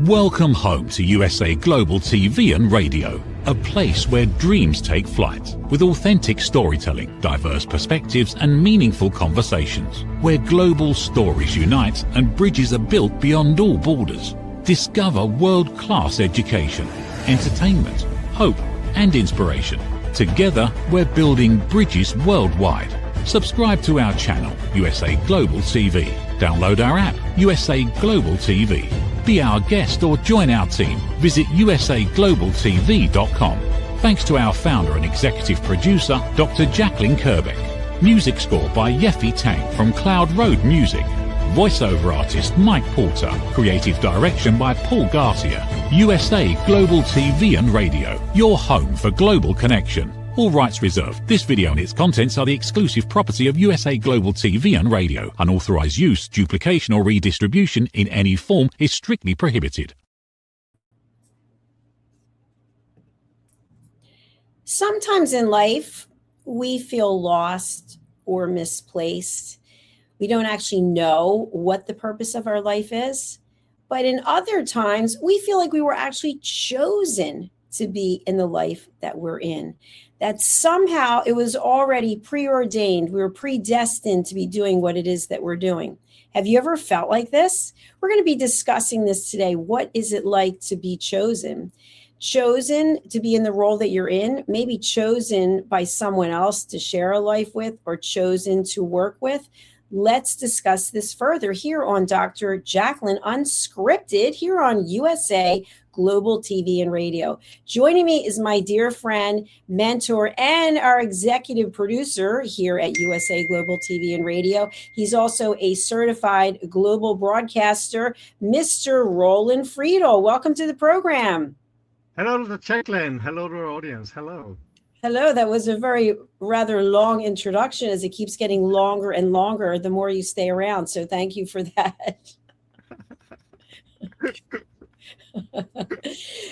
Welcome home to USA Global TV and Radio, a place where dreams take flight, with authentic storytelling, diverse perspectives and meaningful conversations, where global stories unite and bridges are built beyond all borders. Discover world-class education, entertainment, hope and inspiration. Together, we're building bridges worldwide. Subscribe to our channel, USA Global TV. Download our app, USA Global TV. Be our guest or join our team. Visit usaglobaltv.com. Thanks to our founder and executive producer, Dr. Jacalyn Kerbeck. Music score by Yeffy Tang from Cloud Road Music. Voiceover artist Mike Porter. Creative direction by Paul Garcia. USA Global TV and Radio. Your home for global connection. All rights reserved. This video and its contents are the exclusive property of USA Global TV and Radio. Unauthorized use, duplication or redistribution in any form is strictly prohibited. Sometimes in life, we feel lost or misplaced. We don't actually know what the purpose of our life is. But in other times, we feel like we were actually chosen to be in the life that we're in. That somehow it was already preordained. We were predestined to be doing what it is that we're doing. Have you ever felt like this? We're going to be discussing this today. What is it like to be chosen? Chosen to be in the role that you're in, maybe chosen by someone else to share a life with or chosen to work with. Let's discuss this further here on Dr. Jacalyn Unscripted here on USA Global TV and Radio. Joining me is my dear friend, mentor, and our executive producer here at USA Global TV and Radio. He's also a certified global broadcaster, Mr. Roland Friedl. Welcome to the program. Hello to Jacalyn. Hello to our audience. Hello. Hello. That was a rather long introduction, as it keeps getting longer and longer the more you stay around. So thank you for that.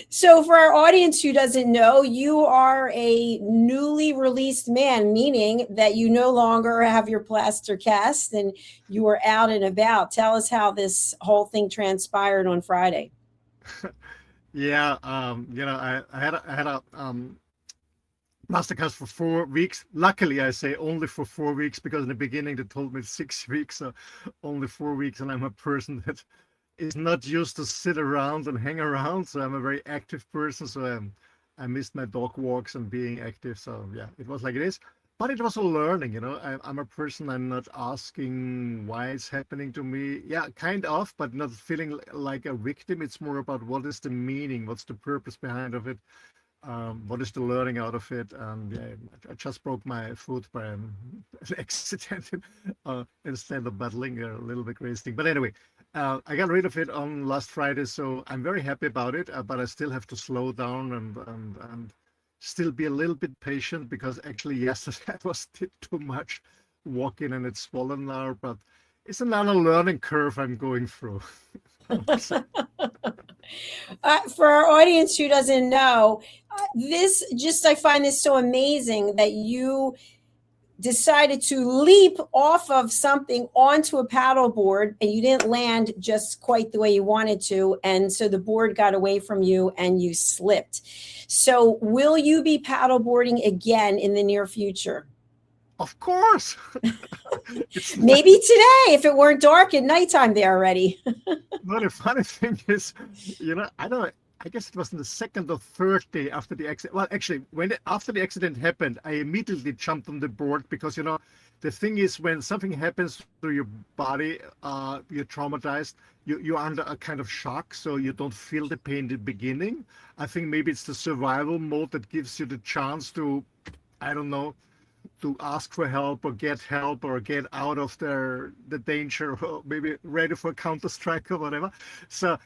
So for our audience who doesn't know, you are a newly released man, meaning that you no longer have your plaster cast and you are out and about. Tell us how this whole thing transpired on Friday. Yeah, I had a plaster cast for 4 weeks. Luckily, I say only for 4 weeks, because in the beginning they told me 6 weeks, so only 4 weeks, and I'm a person that is not used to sit around and hang around, so I'm a very active person, so I missed my dog walks and being active, so yeah, it was like it is. But it was a learning, I'm a person, I'm not asking why it's happening to me. Yeah, kind of, but not feeling like a victim. It's more about what is the meaning, what's the purpose behind of it, what is the learning out of it. Yeah, I just broke my foot by an accident instead of battling a little bit crazy thing. But anyway, I got rid of it on last Friday, so I'm very happy about it, but I still have to slow down and still be a little bit patient, because actually yesterday I did too much walking and it's swollen now, but it's another learning curve I'm going through. For our audience who doesn't know, I find this so amazing that you decided to leap off of something onto a paddleboard, and you didn't land just quite the way you wanted to. And so the board got away from you and you slipped. So will you be paddleboarding again in the near future? Of course. Maybe today, if it weren't dark at nighttime there already. Well, the funny thing is, I guess it was in the second or third day after the accident. Well, actually, after the accident happened, I immediately jumped on the board, because, the thing is, when something happens to your body, you're traumatized, you're under a kind of shock, so you don't feel the pain in the beginning. I think maybe it's the survival mode that gives you the chance to, I don't know, to ask for help or get out of the danger, or maybe ready for Counter-Strike or whatever. So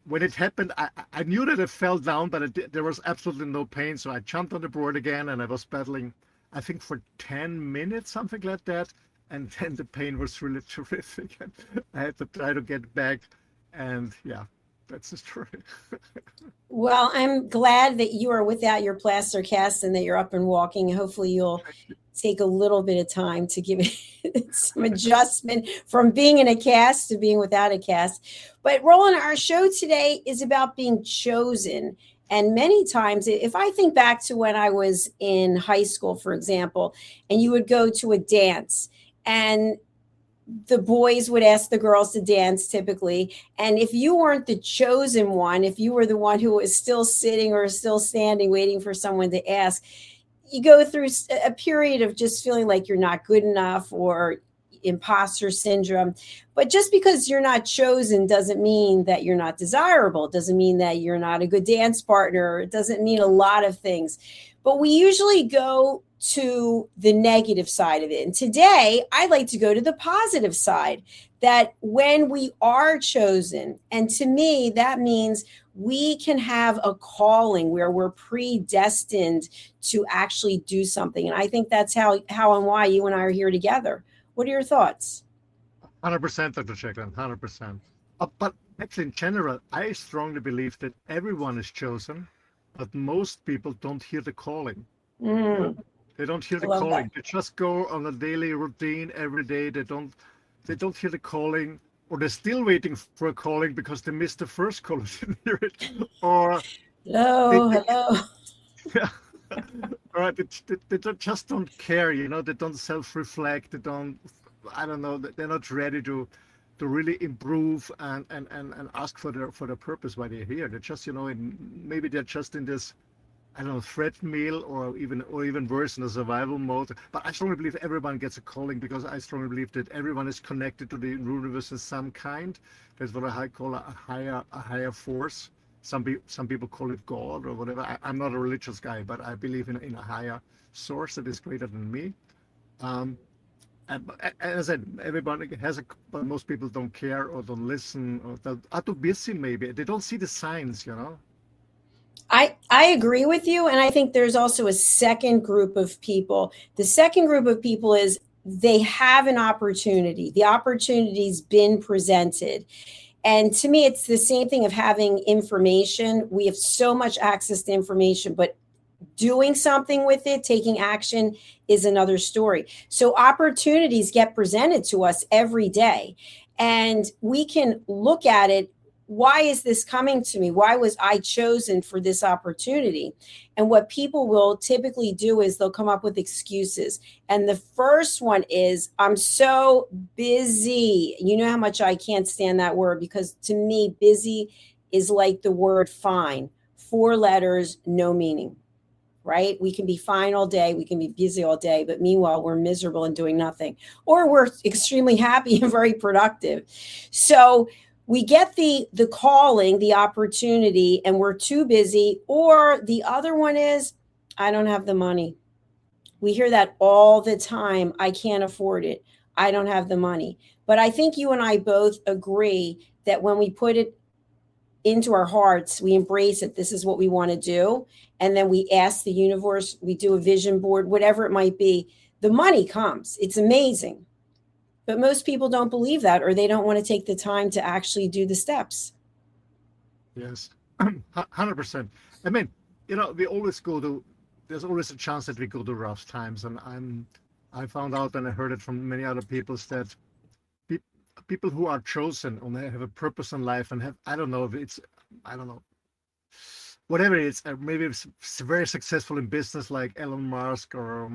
when it happened, I knew that I fell down, but there was absolutely no pain. So I jumped on the board again, and I was paddling, I think, for 10 minutes, something like that. And then the pain was really terrific. I had to try to get back. And yeah, That's the story. Well, I'm glad that you are without your plaster cast and that you're up and walking. Hopefully, you'll take a little bit of time to give it some adjustment from being in a cast to being without a cast. But Roland, our show today is about being chosen. And many times, if I think back to when I was in high school, for example, and you would go to a dance and the boys would ask the girls to dance typically. And if you weren't the chosen one, if you were the one who was still sitting or still standing, waiting for someone to ask, you go through a period of just feeling like you're not good enough or imposter syndrome. But just because you're not chosen doesn't mean that you're not desirable. It doesn't mean that you're not a good dance partner. It doesn't mean a lot of things. But we usually go to the negative side of it. And today, I'd like to go to the positive side, that when we are chosen, and to me, that means we can have a calling where we're predestined to actually do something. And I think that's how and why you and I are here together. What are your thoughts? 100%, Dr. Jacalyn, 100%. But actually, in general, I strongly believe that everyone is chosen, but most people don't hear the calling. They don't hear the calling. That. They just go on a daily routine every day. They don't hear the calling, or they're still waiting for a calling because they missed the first call, didn't hear it, or hello. Yeah. All right, they just don't care, they don't self-reflect, they don't, I don't know, they're not ready to really improve and ask for their purpose why they're here. They're just, maybe they're just in this, I don't know, treadmill or even worse, in a survival mode. But I strongly believe everyone gets a calling, because I strongly believe that everyone is connected to the universe in some kind. That's what I call a higher force. Some people call it God or whatever. I'm not a religious guy, but I believe in a higher source that is greater than me. And as I said, everybody has but most people don't care or don't listen, or are too busy maybe. They don't see the signs, I agree with you. And I think there's also a second group of people. The second group of people is they have an opportunity. The opportunity's been presented. And to me, it's the same thing of having information. We have so much access to information, but doing something with it, taking action, is another story. So opportunities get presented to us every day, and we can look at it. Why is this coming to me? Why was I chosen for this opportunity? And what people will typically do is they'll come up with excuses. And the first one is, I'm so busy. You know how much I can't stand that word, because to me, busy is like the word fine. 4 letters, no meaning, right? We can be fine all day. We can be busy all day. But meanwhile, we're miserable and doing nothing. Or we're extremely happy and very productive. So we get the calling, the opportunity, and we're too busy. Or the other one is, I don't have the money. We hear that all the time. I can't afford it. I don't have the money. But I think you and I both agree that when we put it into our hearts, we embrace it. This is what we want to do. And then we ask the universe, we do a vision board, whatever it might be. The money comes. It's amazing. But most people don't believe that, or they don't want to take the time to actually do the steps. Yes, 100%. I mean, we always there's always a chance that we go to rough times. And I found out, and I heard it from many other people, that people who are chosen and they have a purpose in life and I don't know, whatever it is, maybe it's very successful in business like Elon Musk or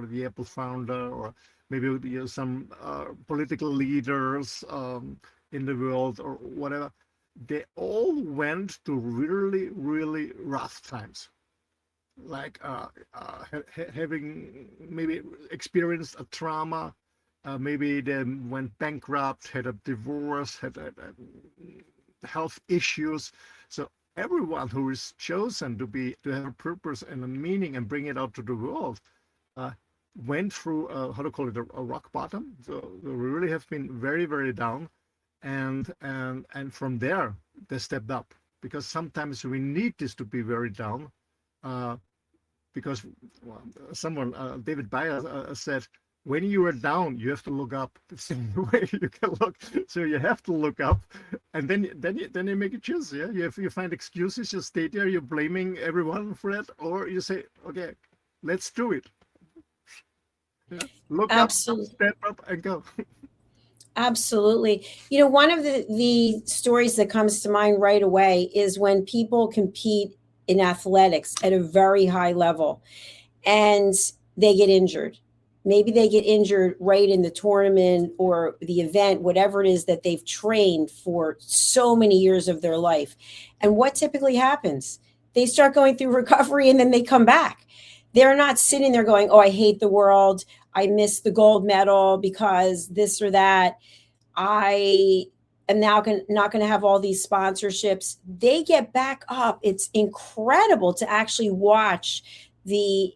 the Apple founder, or maybe some political leaders in the world or whatever. They all went to really, really rough times, like having maybe experienced a trauma. Maybe they went bankrupt, had a divorce, had health issues. So everyone who is chosen to have a purpose and a meaning and bring it out to the world went through how to call it, a rock bottom. So we really have been very, very down, and from there they stepped up, because sometimes we need this to be very down, because someone, David Bayer, said, when you are down, you have to look up. It's the only way you can look. So you have to look up, and then you make a choice. Yeah, you find excuses. You stay there. You're blaming everyone for it, or you say, okay, let's do it. Yeah. Look Absolutely. up, step up, and go. Absolutely. You know, one of the stories that comes to mind right away is when people compete in athletics at a very high level and they get injured. Maybe they get injured right in the tournament or the event, whatever it is that they've trained for so many years of their life. And what typically happens? They start going through recovery and then they come back. They're not sitting there going, oh, I hate the world. I missed the gold medal because this or that. I am now not going to have all these sponsorships. They get back up. It's incredible to actually watch the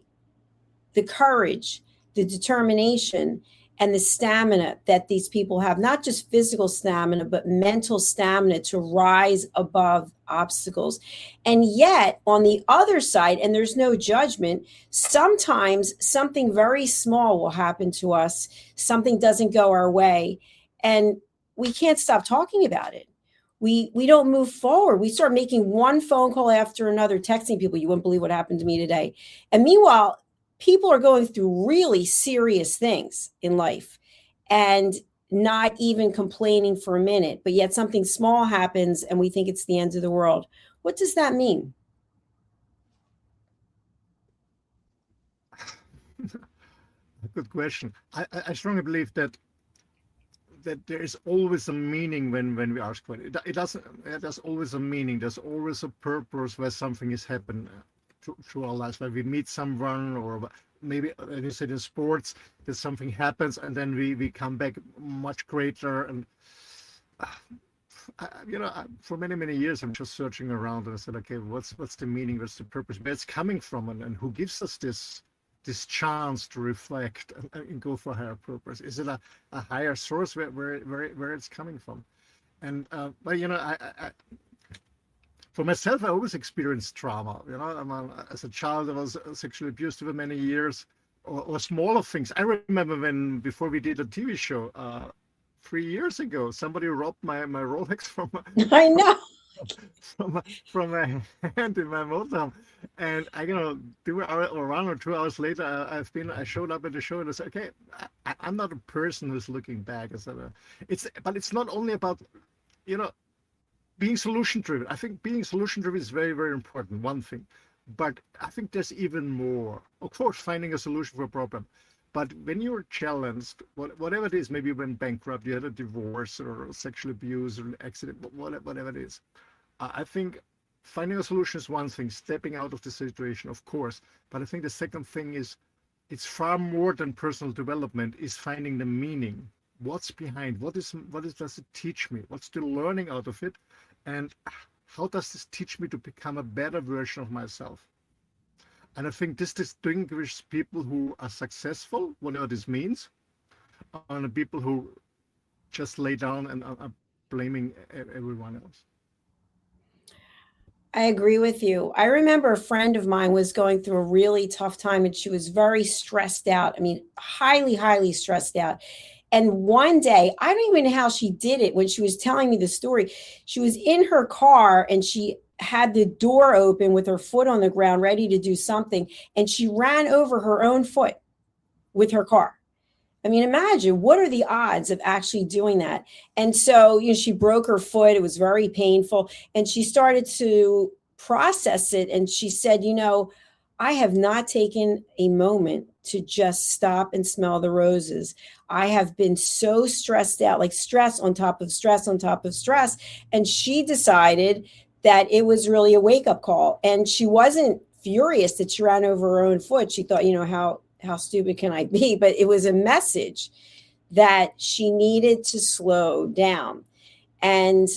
courage, the determination, and the stamina that these people have, not just physical stamina, but mental stamina to rise above obstacles. And yet, on the other side, and there's no judgment, sometimes something very small will happen to us. Something doesn't go our way, and we can't stop talking about it. We don't move forward. We start making one phone call after another, texting people, you wouldn't believe what happened to me today. And meanwhile, people are going through really serious things in life and not even complaining for a minute, but yet something small happens and we think it's the end of the world. What does that mean? Good question. I strongly believe that there is always a meaning when we ask for it. There's always a meaning. There's always a purpose where something is happening through our lives, where we meet someone, or maybe, as you said, in sports, that something happens and then we come back much greater. And for many years, I'm just searching around, and I said, okay, what's the meaning? What's the purpose? Where it's coming from, and who gives us this chance to reflect and go for a higher purpose? Is it a higher source where it's coming from? And but I for myself, I always experienced trauma. As a child, I was sexually abused for many years, or smaller things. I remember before we did a TV show 3 years ago, somebody robbed my Rolex from I know. from my hand in my motorhome, and I 1 or 2 hours later, I showed up at the show and I said, okay, I'm not a person who's looking back. I said, but it's not only about being solution driven. I think being solution driven is very, very important, one thing. But I think there's even more. Of course, finding a solution for a problem. But when you're challenged, whatever it is, maybe you went bankrupt, you had a divorce or sexual abuse or an accident, whatever it is. I think finding a solution is one thing, stepping out of the situation, of course. But I think the second thing is, it's far more than personal development, is finding the meaning. What's behind? What does it teach me? What's the learning out of it? And how does this teach me to become a better version of myself? And I think this distinguishes people who are successful, whatever this means, and the people who just lay down and are blaming everyone else. I agree with you. I remember a friend of mine was going through a really tough time and she was very stressed out. I mean, highly, highly stressed out. And one day, I don't even know how she did it. When she was telling me the story, she was in her car and she had the door open with her foot on the ground, ready to do something. And she ran over her own foot with her car. I mean, imagine, what are the odds of actually doing that? And so, she broke her foot. It was very painful. And she started to process it. And she said, I have not taken a moment to just stop and smell the roses. I have been so stressed out, like stress on top of stress on top of stress. And she decided that it was really a wake-up call. And she wasn't furious that she ran over her own foot. She thought, how stupid can I be? But it was a message that she needed to slow down. And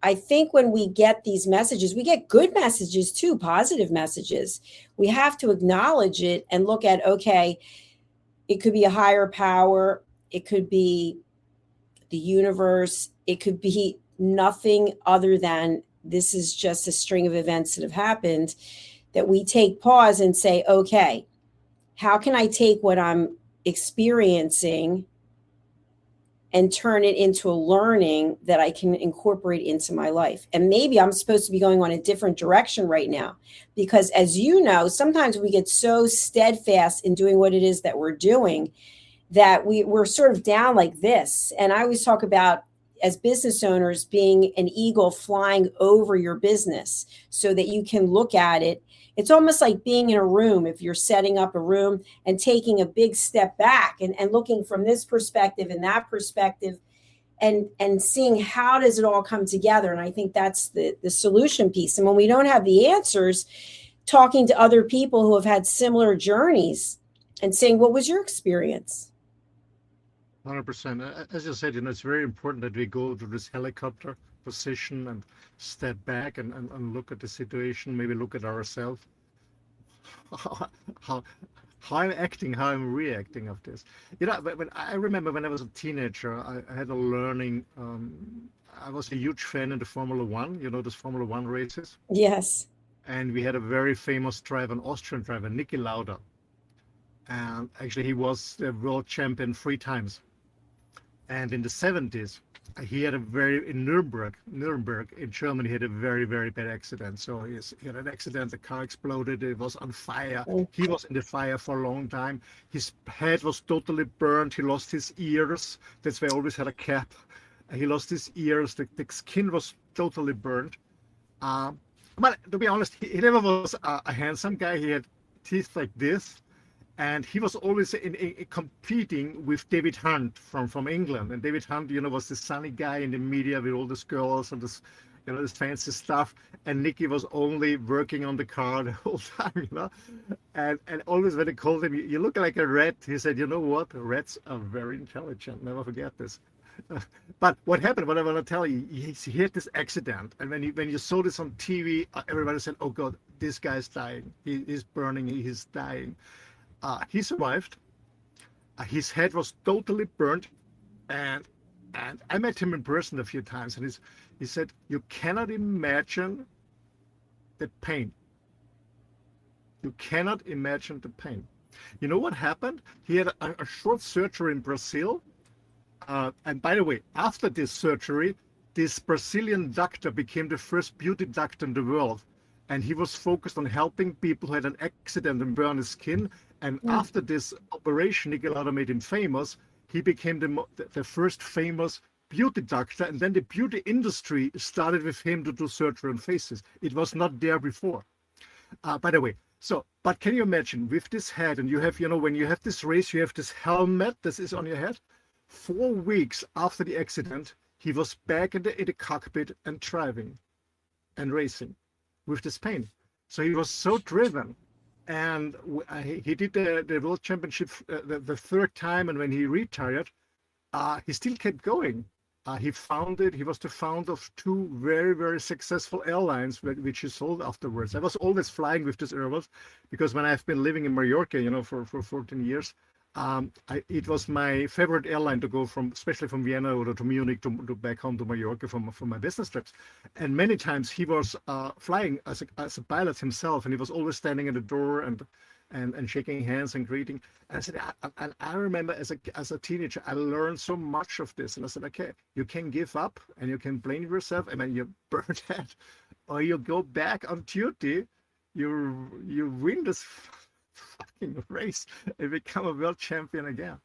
I think when we get these messages, we get good messages too, positive messages. We have to acknowledge it and look at, okay, it could be a higher power. It could be the universe. It could be nothing other than this is just a string of events that have happened, that we take pause and say, okay, how can I take what I'm experiencing and turn it into a learning that I can incorporate into my life. And maybe I'm supposed to be going on a different direction right now, because as you know, sometimes we get so steadfast in doing what it is that we're doing that we're sort of down like this. And I always talk about, as business owners, being an eagle flying over your business so that you can look at it. It's almost like being in a room, if you're setting up a room and taking a big step back and looking from this perspective and that perspective and seeing how does it all come together. And I think that's the solution piece. And when we don't have the answers, talking to other people who have had similar journeys and saying, what was your experience? 100%. As you said, it's very important that we go to this helicopter position and step back and look at the situation, maybe look at ourselves, how I'm acting, how I'm reacting of this. When I remember when I was a teenager, I had a learning. I was a huge fan of the Formula One, those Formula One races. Yes. And we had a very famous driver, an Austrian driver, Niki Lauda. And actually, he was the world champion 3 times. And in the 70s, he had in Nuremberg in Germany, he had a very, very bad accident. So he had an accident, the car exploded, it was on fire. He was in the fire for a long time. His head was totally burned. He lost his ears. That's why I always had a cap. He lost his ears. The skin was totally burned. But to be honest, he never was a handsome guy. He had teeth like this. And he was always in competing with David Hunt from England. And David Hunt, was the sunny guy in the media with all these girls and this, this fancy stuff. And Nicky was only working on the car the whole time, And always when they called him, you look like a rat. He said, you know what? Rats are very intelligent. Never forget this. But what happened, what I want to tell you, he had this accident. And when you saw this on TV, everybody said, oh God, this guy's dying. He's burning, he's dying. He survived. His head was totally burnt, and I met him in person a few times, and he said, "You cannot imagine the pain. You cannot imagine the pain." You know what happened? He had a short surgery in Brazil, and by the way, after this surgery, this Brazilian doctor became the first beauty doctor in the world, and he was focused on helping people who had an accident and burned his skin. And after this operation, Niki Lauda made him famous. He became the first famous beauty doctor. And then the beauty industry started with him to do surgery on faces. It was not there before. By the way, but can you imagine with this head, and you have, when you have this race, you have this helmet that is on your head. 4 weeks after the accident, he was back in the cockpit and driving and racing with this pain. So he was so driven. And he did the World Championship the 3rd time, and when he retired, he still kept going. He was the founder of 2 very, very successful airlines, which he sold afterwards. I was always flying with this airlines because when I've been living in Mallorca, for 14 years, it was my favorite airline to go especially from Vienna or to Munich to back home to Mallorca for my business trips. And many times he was flying as a pilot himself, and he was always standing at the door and shaking hands and greeting. And I said, and I remember as a teenager, I learned so much of this. And I said, okay, you can give up and you can blame yourself, and when you burn that, or you go back on duty, you win this fucking race and become a world champion again.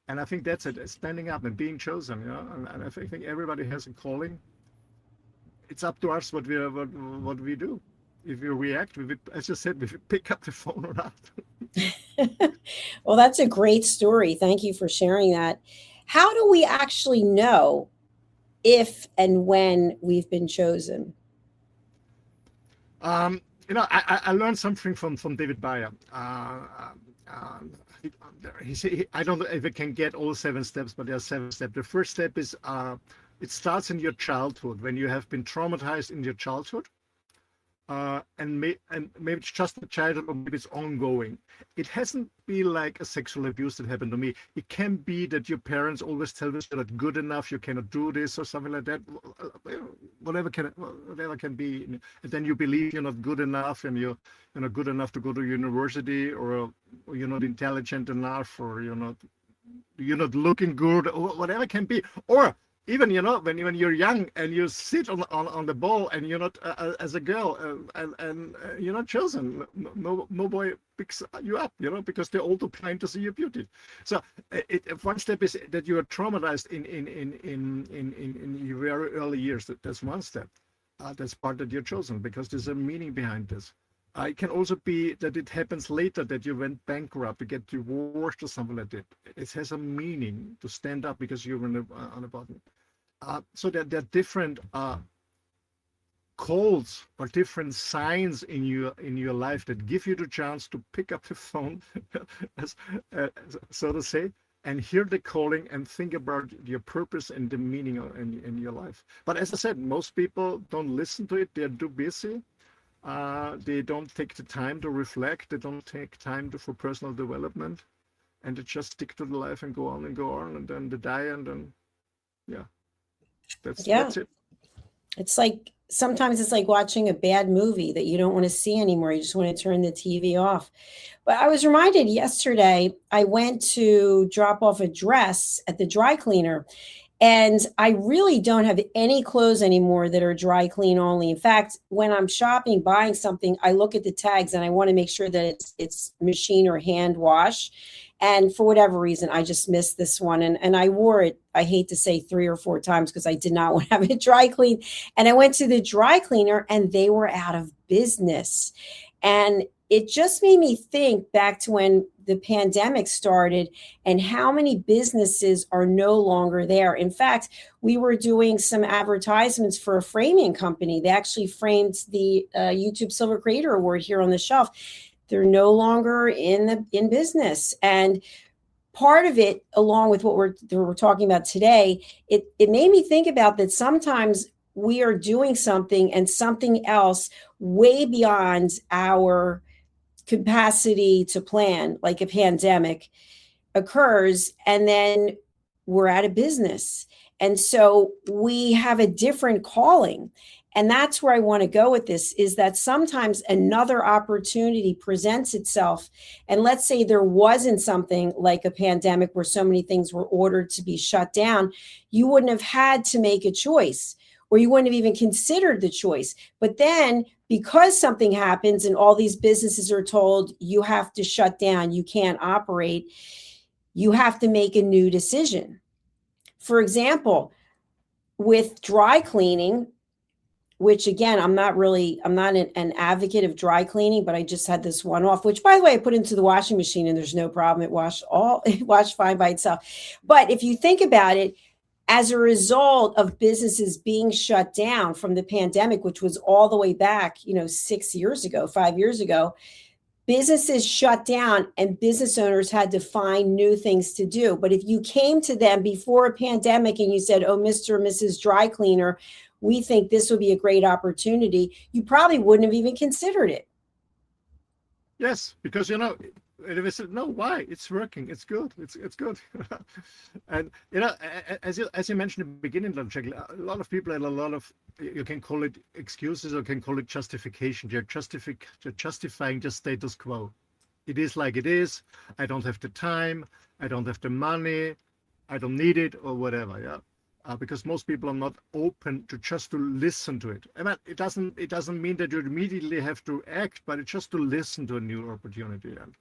And I think that's it, standing up and being chosen, and I think everybody has a calling. It's up to us what we do. If you react, as you said, if you pick up the phone or not. Well, that's a great story. Thank you for sharing that. How do we actually know if and when we've been chosen? I learned something from David Bayer. He said, I don't know if I can get all 7 steps, but there are 7 steps. The first step is it starts in your childhood, when you have been traumatized in your childhood. And maybe it's just a childhood, or maybe it's ongoing. It hasn't been like a sexual abuse that happened to me. It can be that your parents always tell you you're not good enough, you cannot do this or something like that. whatever can be, and then you believe you're not good enough, and you're not good enough to go to university, or you're not intelligent enough, or you're not looking good, or whatever can be. Or even when you're young and you sit on the ball, and you're not as a girl, and you're not chosen, no boy picks you up, because they're all too blind to see your beauty. So one step is that you are traumatized in your very early years. That's one step. That's part that you're chosen, because there's a meaning behind this. It can also be that it happens later, that you went bankrupt, you get divorced or something like that. It has a meaning to stand up because you're on the bottom. So there are different calls or different signs in your life that give you the chance to pick up the phone, so to say, and hear the calling and think about your purpose and the meaning in your life. But as I said, most people don't listen to it. They're too busy. They don't take the time to reflect. They don't take time for personal development, and they just stick to the life and go on, and then they die, and then, that's it. It's like, sometimes it's like watching a bad movie that you don't want to see anymore. You just want to turn the TV off. But I was reminded yesterday, I went to drop off a dress at the dry cleaner, and I really don't have any clothes anymore that are dry clean only. In fact, when I'm shopping, buying something, I look at the tags and I want to make sure that it's machine or hand wash. And for whatever reason, I just missed this one. And I wore it, I hate to say, 3 or 4 times, because I did not want to have it dry clean. And I went to the dry cleaner and they were out of business. And it just made me think back to when the pandemic started and how many businesses are no longer there. In fact, we were doing some advertisements for a framing company. They actually framed the YouTube Silver Creator Award here on the shelf. They're no longer in business. And part of it, along with what we're talking about today, it made me think about that sometimes we are doing something and something else way beyond our capacity to plan, like a pandemic occurs, and then we're out of business. And so we have a different calling. And that's where I want to go with this, is that sometimes another opportunity presents itself. And let's say there wasn't something like a pandemic where so many things were ordered to be shut down. You wouldn't have had to make a choice, or you wouldn't have even considered the choice. But then, because something happens and all these businesses are told you have to shut down, you can't operate, you have to make a new decision. For example, with dry cleaning, which again, I'm not an advocate of dry cleaning, but I just had this one off, which, by the way, I put into the washing machine and there's no problem. It washed fine by itself. But if you think about it, as a result of businesses being shut down from the pandemic, which was all the way back, 6 years ago, 5 years ago, businesses shut down and business owners had to find new things to do. But if you came to them before a pandemic and you said, "Oh, Mr. or Mrs. Dry Cleaner, we think this would be a great opportunity," you probably wouldn't have even considered it. Yes, because they said, "No, why? It's working. It's good. It's good." And as you mentioned in the beginning, Jacalyn, a lot of people had a lot of, you can call it excuses or can call it justification. They're justifying the status quo. It is like it is. I don't have the time. I don't have the money. I don't need it, or whatever. Yeah. Because most people are not open to just to listen to it. I mean, it doesn't mean that you immediately have to act, but it's just to listen to a new opportunity. And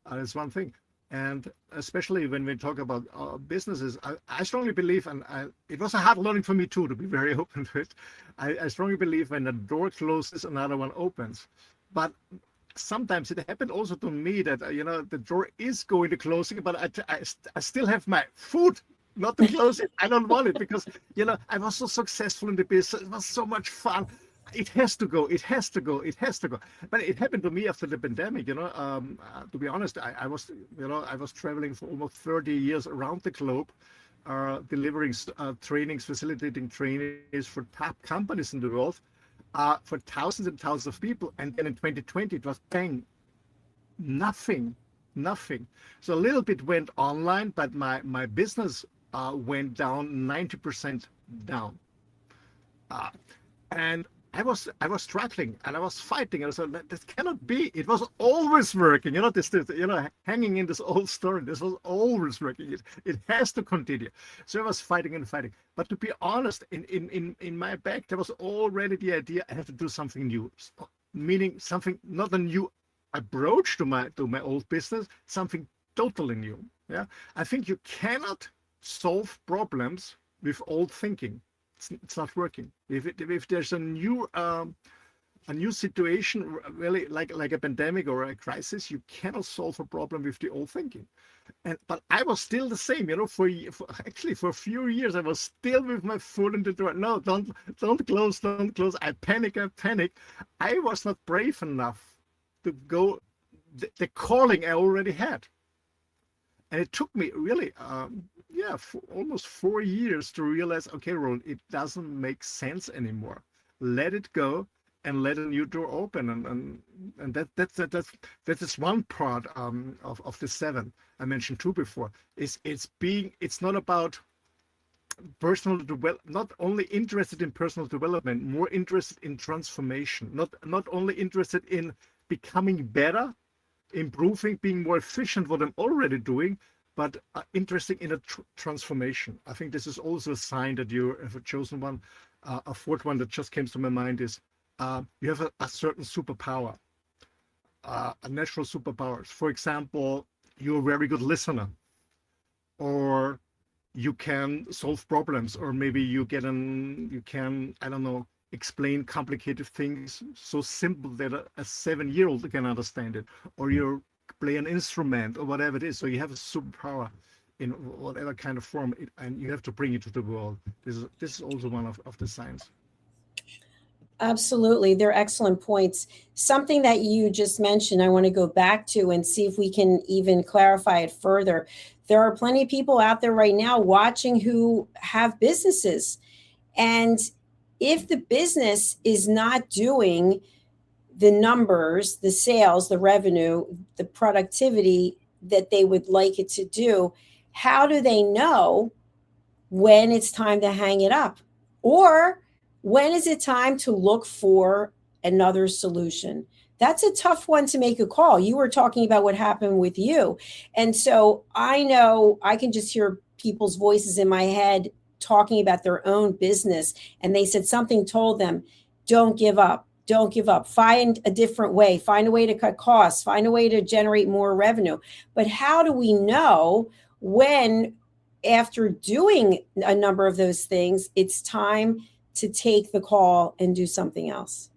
that's one thing. And especially when we talk about businesses, I strongly believe, and it was a hard learning for me too, to be very open to it. I strongly believe when a door closes, another one opens. But sometimes it happened also to me that, the door is going to closing, but I still have my foot not to close it. I don't want it because, I was so successful in the business. It was so much fun. It has to go. It has to go. It has to go. But it happened to me after the pandemic. To be honest, I was traveling for almost 30 years around the globe, delivering trainings, facilitating trainings for top companies in the world, for thousands and thousands of people. And then in 2020, it was bang, nothing. So a little bit went online, but my business went down 90% down. And I was struggling and I was fighting. And I said, this cannot be. It was always working. Hanging in this old story. This was always working. It has to continue. So I was fighting and fighting. But to be honest, in my back, there was already the idea I have to do something new, meaning something, not a new approach to my old business, something totally new. Yeah, I think you cannot solve problems with old thinking. It's not working. If there's a new situation, really like a pandemic or a crisis, you cannot solve a problem with the old thinking. But I was still the same, for a few years I was still with my foot in the door. No, don't close. I panic. I was not brave enough to go the calling I already had. And it took me really, for almost 4 years to realize, okay, Roland, it doesn't make sense anymore. Let it go and let a new door open. And that is one part of the 7. I mentioned 2 before. It's not about not only interested in personal development, more interested in transformation. Not only interested in becoming better, improving, being more efficient, what I'm already doing, but interested in a transformation. I think this is also a sign that you have chosen one. A 4th one that just came to my mind is you have a certain superpower, a natural superpower. For example, you're a very good listener, or you can solve problems, or maybe you can, I don't know, explain complicated things so simple that a 7-year-old can understand it, or you play an instrument or whatever it is. So you have a superpower in whatever kind of form, and you have to bring it to the world. This is also one of the signs. Absolutely. They're excellent points. Something that you just mentioned, I want to go back to and see if we can even clarify it further. There are plenty of people out there right now watching who have businesses, and if the business is not doing the numbers, the sales, the revenue, the productivity that they would like it to do, how do they know when it's time to hang it up? Or when is it time to look for another solution? That's a tough one to make a call. You were talking about what happened with you. And so I know I can just hear people's voices in my head talking about their own business. And they said something told them, don't give up. Don't give up. Find a different way. Find a way to cut costs. Find a way to generate more revenue. But how do we know when, after doing a number of those things, it's time to take the call and do something else?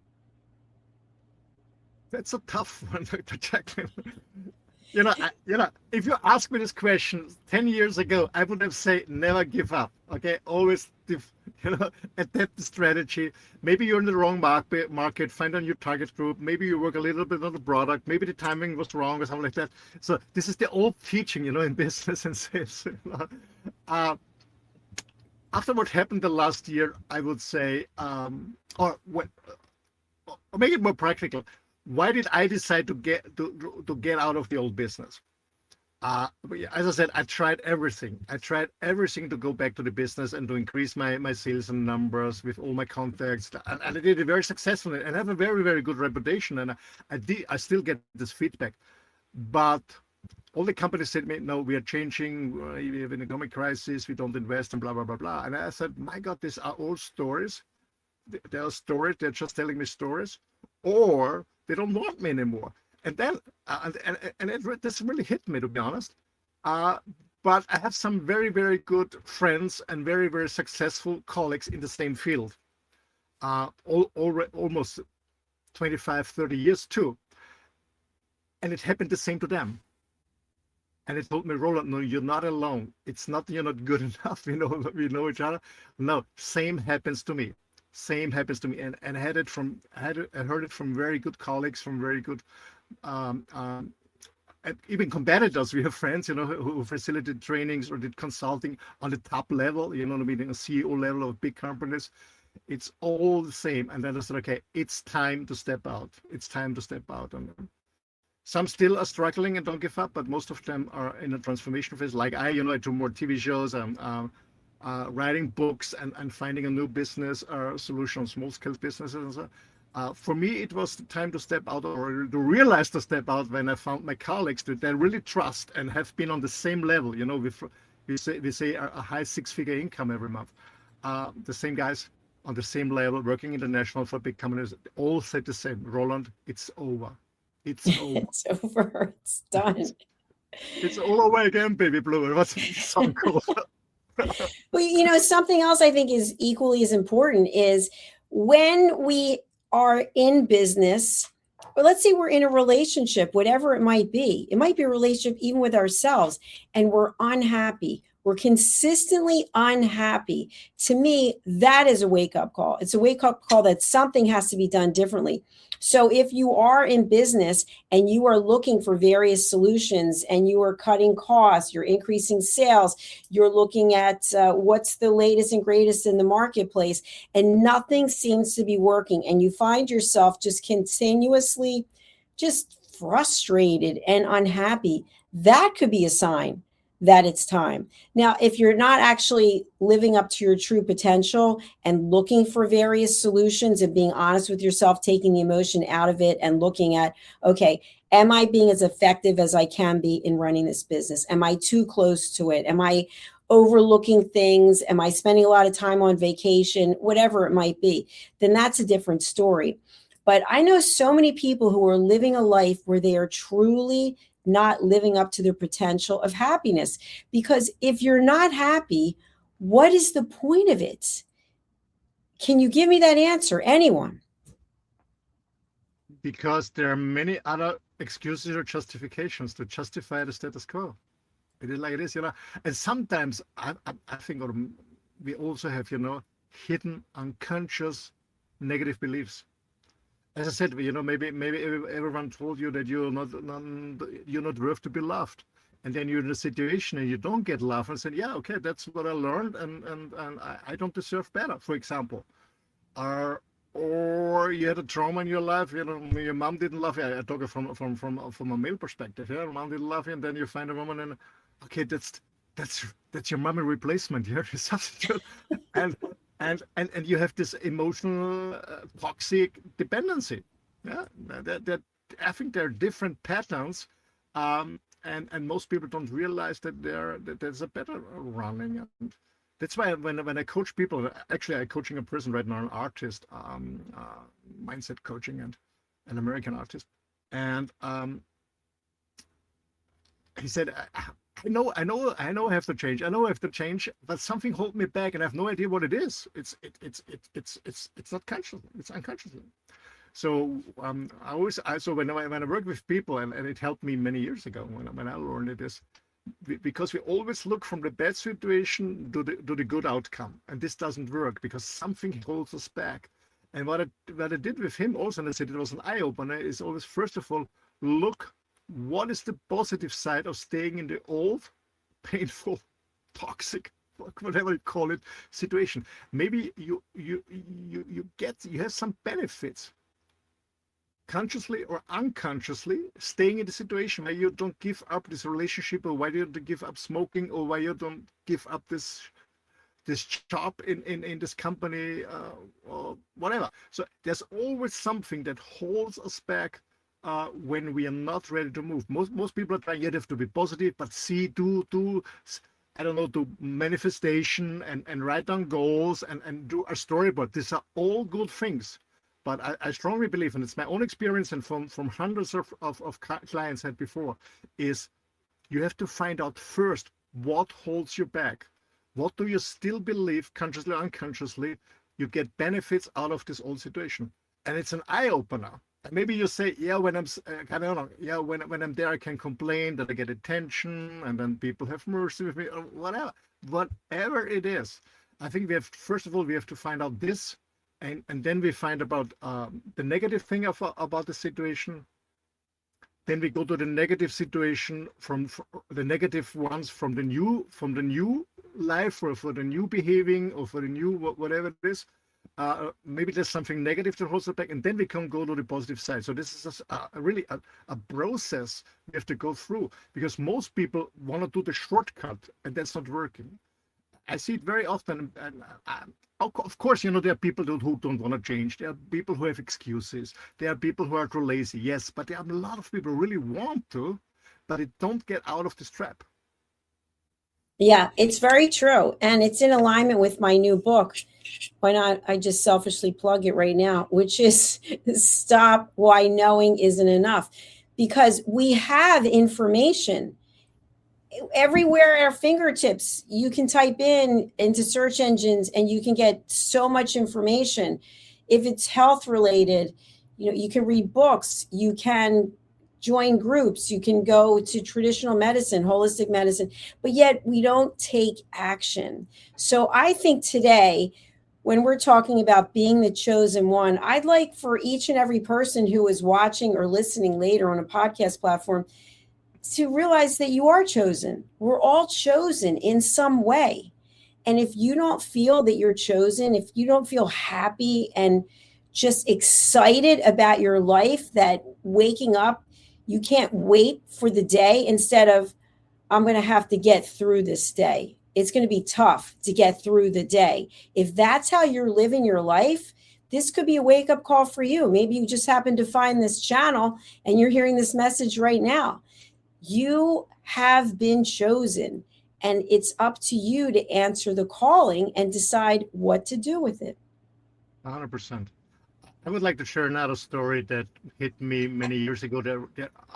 That's a tough one, Dr. Jacalyn. If you ask me this question 10 years ago, I would have said never give up. Okay, always adapt the strategy. Maybe you're in the wrong market, find a new target group. Maybe you work a little bit on the product. Maybe the timing was wrong or something like that. So this is the old teaching, in business and sales. After what happened the last year, I would say, or make it more practical. Why did I decide to get out of the old business? As I said, I tried everything. I tried everything to go back to the business and to increase my sales and numbers with all my contacts. And I did it very successfully and have a very, very good reputation. And I still get this feedback. But all the companies said to me, no, we are changing. We have an economic crisis. We don't invest and blah, blah, blah, blah. And I said, my God, these are all stories. They are stories. They're just telling me stories. Or they don't want me anymore. And then, this really hit me, to be honest. But I have some very, very good friends and very, very successful colleagues in the same field. Almost 25, 30 years too. And it happened the same to them. And it told me, Roland, no, you're not alone. It's not you're not good enough. We know each other. No, same happens to me. Same happens to me, and I heard it from very good colleagues, from very good, even competitors. We have friends, who facilitated trainings or did consulting on the top level, a CEO level of big companies. It's all the same. And then I said, okay, it's time to step out. It's time to step out. And some still are struggling and don't give up, but most of them are in a transformation phase. Like I do more TV shows. writing books and finding a new business solution on small scale businesses and so. For me, it was the time to step out, or to realize to step out, when I found my colleagues that I really trust and have been on the same level. You know, we say a high six-figure income every month. The same guys on the same level, working international for big companies, all said the same. Roland, it's over. It's over. It's over. It's done. It's all over again, baby blue. What's the song called? Well, you know, something else I think is equally as important is when we are in business, or let's say we're in a relationship, whatever it might be a relationship even with ourselves, and we're unhappy. We're consistently unhappy. To me, that is a wake-up call. It's a wake-up call that something has to be done differently. So if you are in business and you are looking for various solutions and you are cutting costs, you're increasing sales, you're looking at what's the latest and greatest in the marketplace, and nothing seems to be working, and you find yourself just continuously just frustrated and unhappy, that could be a sign that it's time. Now, if you're not actually living up to your true potential and looking for various solutions and being honest with yourself, taking the emotion out of it and looking at, okay, am I being as effective as I can be in running this business? Am I too close to it? Am I overlooking things? Am I spending a lot of time on vacation? Whatever it might be, then that's a different story. But I know so many people who are living a life where they are truly not living up to their potential of happiness. Because if you're not happy, what is the point of it? Can you give me that answer? Anyone? Because there are many other excuses or justifications to justify the status quo. It is like it is, you know. And sometimes I think we also have, you know, hidden, unconscious negative beliefs. As I said, you know, maybe everyone told you that you're not worth to be loved, and then you're in a situation and you don't get love, and say, yeah, okay, that's what I learned, and I don't deserve better, for example, or you had a trauma in your life, you know, your mom didn't love you. I talk from a male perspective. Yeah, mom didn't love you, and then you find a woman, and okay, that's your mommy replacement. You have to substitute, and you have this emotional toxic dependency. Yeah, that I think there are different patterns, and most people don't realize that there's a better running. And that's why when I coach people, actually I'm coaching a person right now, an artist, mindset coaching, and an American artist, and he said, I know I have to change. I know I have to change, but something holds me back, and I have no idea what it is. It's not conscious. It's unconscious. So when I work with people, and it helped me many years ago when I learned it, is because we always look from the bad situation to the good outcome, and this doesn't work because something holds us back. And what I did with him also, and I said it was an eye opener, is always first of all look. What is the positive side of staying in the old, painful, toxic, whatever you call it, situation? Maybe you have some benefits, consciously or unconsciously, staying in the situation where you don't give up this relationship, or why you don't give up smoking, or why you don't give up this job in this company, or whatever. So there's always something that holds us back. When we are not ready to move, most people are trying. You have to be positive, but do I don't know, do manifestation and write down goals and do a storyboard. These are all good things, but I strongly believe, and it's my own experience and from hundreds of clients had before, is you have to find out first what holds you back. What do you still believe, consciously or unconsciously, you get benefits out of this old situation? And it's an eye opener. Maybe you say, yeah, when I'm, I don't know, yeah, when I'm there, I can complain that I get attention, and then people have mercy with me, or whatever it is. I think we have, first of all, we have to find out this, and then we find about the negative thing about the situation. Then we go to the negative situation from the negative ones from the new life, or for the new behaving, or for the new whatever it is. Maybe there's something negative that holds us back, and then we can go to the positive side. So this is really a process we have to go through, because most people want to do the shortcut, and that's not working. I see it very often. And of course, there are people who don't want to change. There are people who have excuses. There are people who are too lazy. Yes, but there are a lot of people who really want to, but they don't get out of this trap. Yeah, it's very true. And it's in alignment with my new book. Why not? I just selfishly plug it right now, which is Stop Why Knowing Isn't Enough. Because we have information everywhere at our fingertips. You can type into search engines and you can get so much information. If it's health related, you can read books, you can join groups, you can go to traditional medicine, holistic medicine, but yet we don't take action. So I think today, when we're talking about being the chosen one, I'd like for each and every person who is watching or listening later on a podcast platform to realize that you are chosen. We're all chosen in some way. And if you don't feel that you're chosen, if you don't feel happy and just excited about your life, that waking up, you can't wait for the day instead of, I'm going to have to get through this day. It's going to be tough to get through the day. If that's how you're living your life, this could be a wake-up call for you. Maybe you just happen to find this channel and you're hearing this message right now. You have been chosen, and it's up to you to answer the calling and decide what to do with it. 100%. I would like to share another story that hit me many years ago.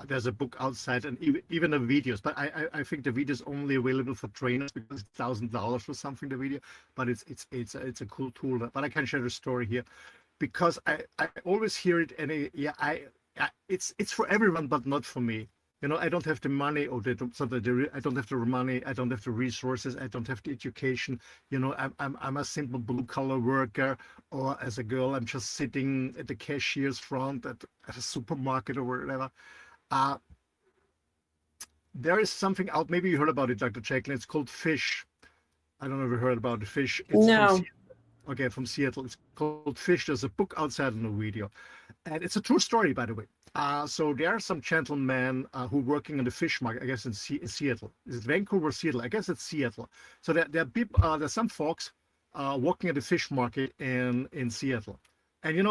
There's a book outside, and even the videos, but I think the video is only available for trainers because it's $1,000 or something, the video, but it's a cool tool. But I can share the story here because I always hear it, and it's for everyone, but not for me. I don't have the money, I don't have the money, I don't have the resources, I don't have the education. I'm a simple blue collar worker, or as a girl, I'm just sitting at the cashier's front at a supermarket or whatever. There is something out, maybe you heard about it, Dr. Jacalyn, it's called Fish. I don't know if you heard about the Fish. It's no. From Seattle. It's called Fish. There's a book outside in the video. And it's a true story, by the way. So there are some gentlemen who are working in the fish market, I guess in Seattle. Is it Vancouver, Seattle? I guess it's Seattle. So there are people, there's some folks working at the fish market in Seattle. And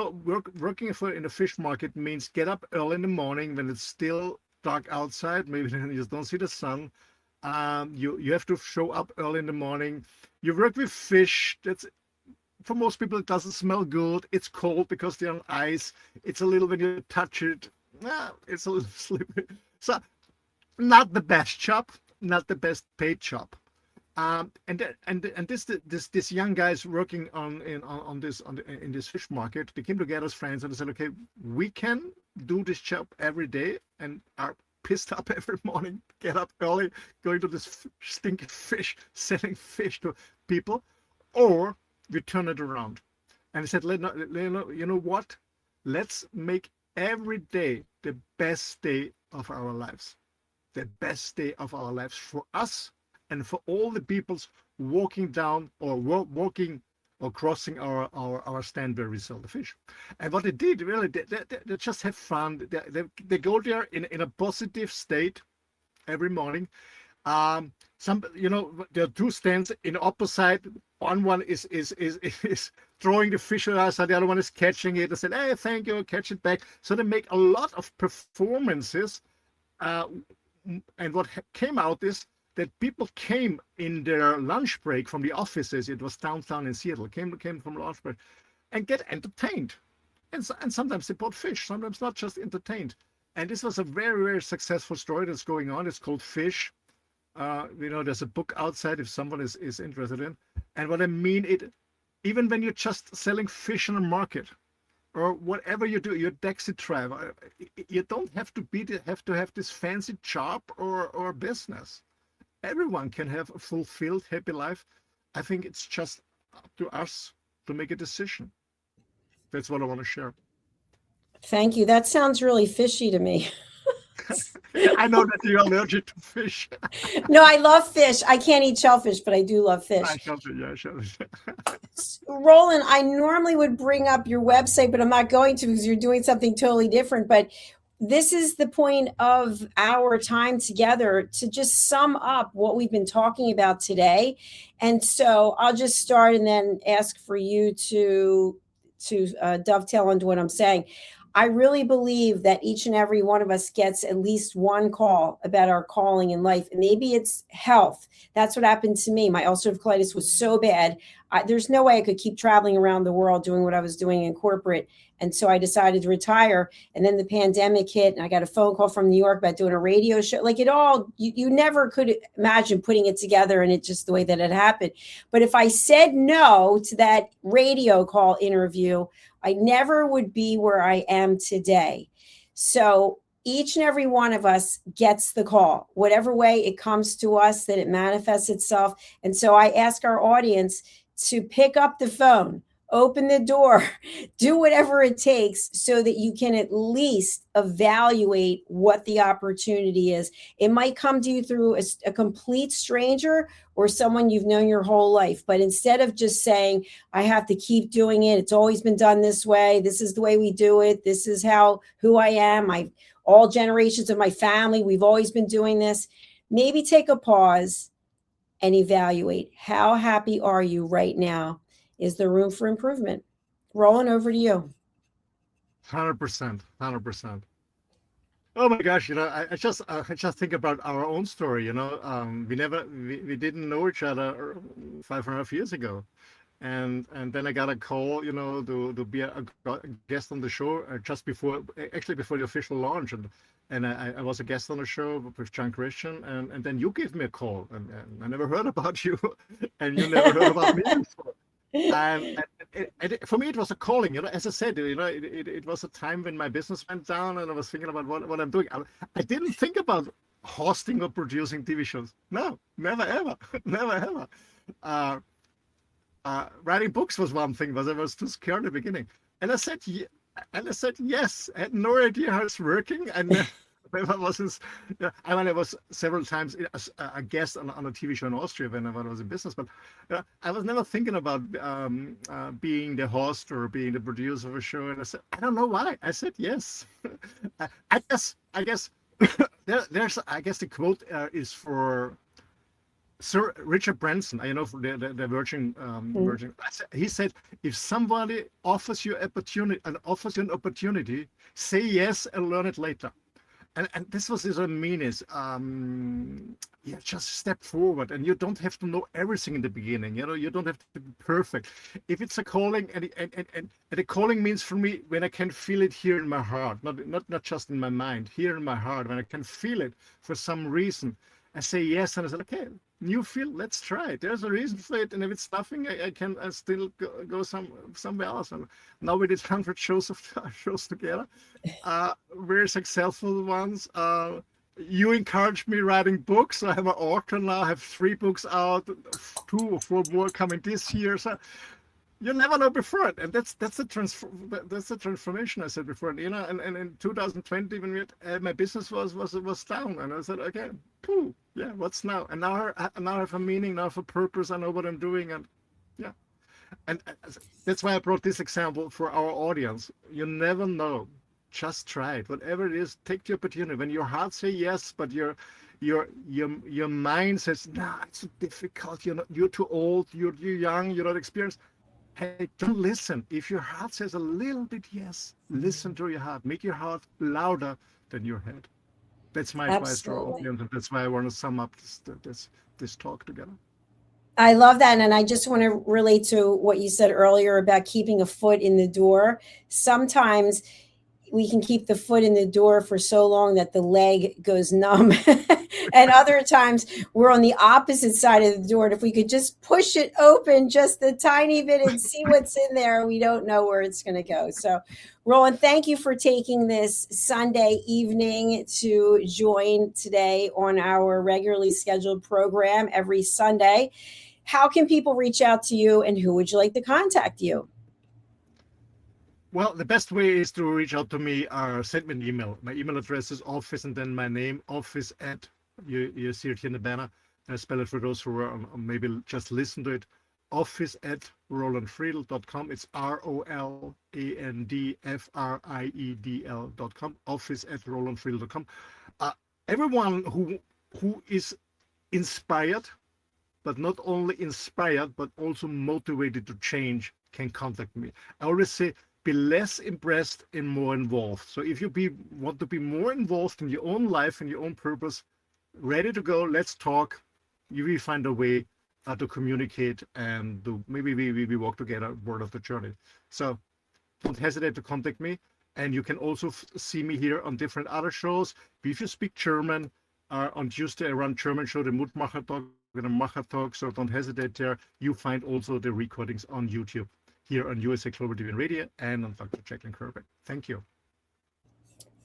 working in the fish market means get up early in the morning when it's still dark outside. Maybe you just don't see the sun. You have to show up early in the morning. You work with fish. For most people, it doesn't smell good. It's cold because they're on ice. It's a little, when you touch it, it's a little slippery. So, not the best job, not the best paid job. And this young guys working in this fish market, they came together as friends and they said, okay, we can do this job every day and are pissed up every morning, get up early, going to this stinking fish, selling fish to people, or we turn it around. And he said, you know what? Let's make every day the best day of our lives. The best day of our lives for us and for all the peoples walking down or walking or crossing our stand where we sell the fish. And what they did, really, they just have fun. They go there in a positive state every morning. There are two stands in opposite. One is throwing the fish at us, and the other one is catching it. They said, hey, thank you, catch it back. So they make a lot of performances. And what came out is that people came in their lunch break from the offices. It was downtown in Seattle, came from lunch break and get entertained. And sometimes they bought fish, sometimes not just entertained. And this was a very, very successful story that's going on. It's called Fish. There's a book outside if someone is interested in. And what I mean, even when you're just selling fish in a market or whatever you do, you're a taxi driver, you don't have to have this fancy job or business. Everyone can have a fulfilled, happy life. I think it's just up to us to make a decision. That's what I want to share. Thank you. That sounds really fishy to me. I know that you're allergic to fish. No, I love fish. I can't eat shellfish, but I do love fish. Shellfish. Roland, I normally would bring up your website, but I'm not going to because you're doing something totally different. But this is the point of our time together to just sum up what we've been talking about today. And so I'll just start and then ask for you to dovetail into what I'm saying. I really believe that each and every one of us gets at least one call about our calling in life. And maybe it's health. That's what happened to me. My ulcerative colitis was so bad. There's no way I could keep traveling around the world doing what I was doing in corporate. And so I decided to retire. And then the pandemic hit, and I got a phone call from New York about doing a radio show. Like it all, you never could imagine putting it together, and it just the way that it happened. But if I said no to that radio call interview, I never would be where I am today. So each and every one of us gets the call, whatever way it comes to us, that it manifests itself. And so I ask our audience to pick up the phone, open the door, do whatever it takes so that you can at least evaluate what the opportunity is. It might come to you through a complete stranger or someone you've known your whole life. But instead of just saying, I have to keep doing it, it's always been done this way, this is the way we do it, this is who I am, all generations of my family, we've always been doing this. Maybe take a pause and evaluate. How happy are you right now? Is there room for improvement? Roland, over to you. 100%, 100%. Oh my gosh, I just think about our own story. We didn't know each other 5.5 years ago, and then I got a call, to be a guest on the show just before the official launch, and I was a guest on the show with John Christian, and then you gave me a call, and I never heard about you, and you never heard about me before. And for me, it was a calling. As I said, it was a time when my business went down, and I was thinking about what I'm doing. I didn't think about hosting or producing TV shows. No, never ever, never ever. Writing books was one thing, but I was too scared at the beginning. And I said yes. I had no idea how it's working, and. I was several times a guest on a TV show in Austria when I was in business, but I was never thinking about being the host or being the producer of a show. And I said, I don't know why. I said yes. I guess the quote is for Sir Richard Branson. For the Virgin. Virgin. He said, if somebody offers you an opportunity, say yes and learn it later. And this was his meanness. Just step forward, and you don't have to know everything in the beginning. You don't have to be perfect. If it's a calling, and the calling means for me when I can feel it here in my heart, not just in my mind, here in my heart, when I can feel it for some reason, I say yes, and I said, okay, new field, let's try it. There's a reason for it, and if it's nothing, I still go somewhere else. And now we did 100 shows together, very successful ones. You encouraged me writing books. I have an author now. I have 3 books out, 2 or 4 more coming this year. So you never know before it, and that's the transformation I said before. And in 2020 when my business was down, and I said, okay, what's now? And now I have a meaning, now I have a purpose. I know what I'm doing, and and that's why I brought this example for our audience. You never know. Just try it. Whatever it is, take the opportunity. When your heart says yes, but your mind says, nah, it's so difficult. You're too old. You're young. You're not experienced. Hey, don't listen. If your heart says a little bit yes, listen to your heart. Make your heart louder than your head. That's my advice to our audience, and that's why I want to sum up this talk together. I love that. And I just want to relate to what you said earlier about keeping a foot in the door. Sometimes we can keep the foot in the door for so long that the leg goes numb. And other times we're on the opposite side of the door. And if we could just push it open just a tiny bit and see what's in there, we don't know where it's going to go. So, Roland, thank you for taking this Sunday evening to join today on our regularly scheduled program every Sunday. How can people reach out to you, and who would you like to contact you? Well, the best way is to reach out to me or send me an email. My email address is office and then my name, office at, you see it here in the banner. I spell it for those who are maybe just listen to it. office@rolandfriedl.com. It's ROLANDFRIEDL.com. Office@rolandfriedl.com. Everyone who is inspired, but not only inspired, but also motivated to change, can contact me. I always say, be less impressed and more involved. So if you want to be more involved in your own life and your own purpose, ready to go, let's talk. You will find a way to communicate, and maybe we walk together, word of the journey. So don't hesitate to contact me. And you can also see me here on different other shows. If you speak German, on Tuesday I run German show, the Mutmacher Talk and the Macher Talk, so don't hesitate there. You find also the recordings on YouTube here on USA Global TV and Radio and on Dr. Jacalyn Kerbeck. Thank you.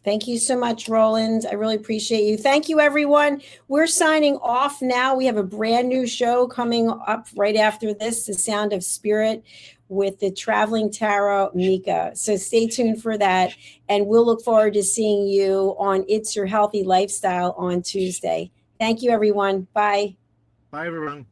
Thank you so much, Roland. I really appreciate you. Thank you, everyone. We're signing off now. We have a brand new show coming up right after this, The Sound of Spirit, with the traveling tarot Mika. So stay tuned for that. And we'll look forward to seeing you on It's Your Healthy Lifestyle on Tuesday. Thank you, everyone. Bye. Bye, everyone.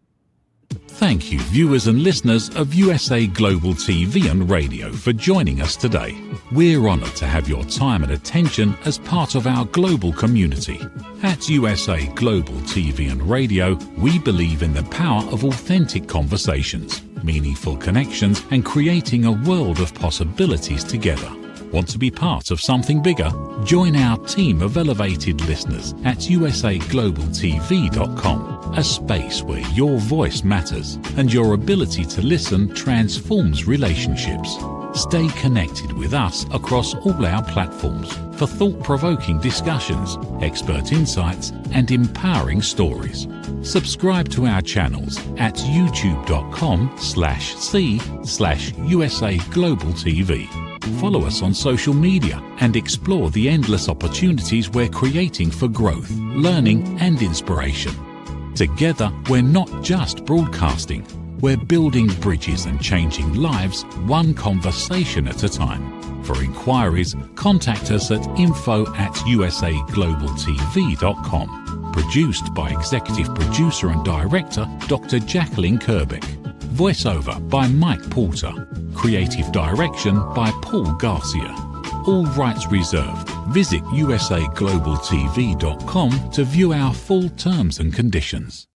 Thank you, viewers and listeners of USA Global TV and Radio, for joining us today. We're honoured to have your time and attention as part of our global community. At USA Global TV and Radio, we believe in the power of authentic conversations, meaningful connections, and creating a world of possibilities together. Want to be part of something bigger? Join our team of elevated listeners at usaglobaltv.com, a space where your voice matters and your ability to listen transforms relationships. Stay connected with us across all our platforms for thought-provoking discussions, expert insights, and empowering stories. Subscribe to our channels at youtube.com/c/USA Global TV. Follow us on social media and explore the endless opportunities we're creating for growth, learning, and inspiration. Together, we're not just broadcasting, we're building bridges and changing lives one conversation at a time. For inquiries, contact us at info@usaglobaltv.com. Produced by Executive Producer and Director Dr. Jacalyn Kerbeck. Voiceover by Mike Porter. Creative direction by Paul Garcia. All rights reserved. Visit usaglobaltv.com to view our full terms and conditions.